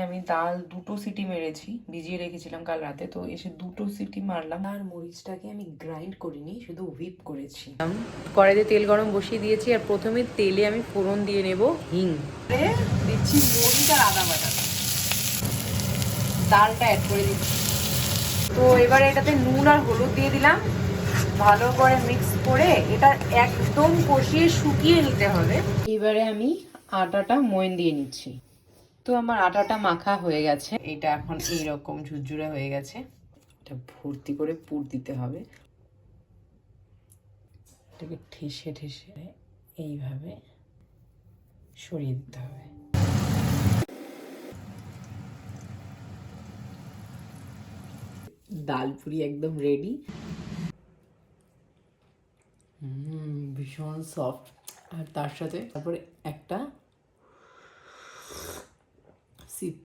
আমি ডাল 2টো সিটি মেরেছি, ভিজিয়ে রেখেছিলাম কাল রাতে, তো এসে 2টো সিটি মারলাম। আর মরিচটাকে আমি গ্রাইন্ড করিনি, শুধু হুইপ করেছি। কড়াইতে তেল গরম বসিয়ে দিয়েছি, আর প্রথমে তেলে আমি ফোড়ন দিয়ে নেব হিং, দিচ্ছি মরিচ আর আদা বাটাটা, ডালটা অ্যাড করে দিচ্ছি। তো এবারে এটাতে নুন আর হলুদ দিয়ে দিলাম, ভালো করে মিক্স করে এটা একদম কষিয়ে শুকিয়ে নিতে হবে। এবারে আমি আটাটা ময়ন দিয়ে নিচ্ছি। তো আমার আটাটা মাখা হয়ে গেছে, এটা এখন এইরকম ঝুরঝুরে হয়ে গেছে। এটা ভর্তি করে পুর দিতে হবে, এটাকে ঠেসে ঠেসে এইভাবে সরিয়ে দিতে হবে। ডাল পুরি একদম রেডি। ভীষণ সফট, আর তার সাথে তারপরে একটা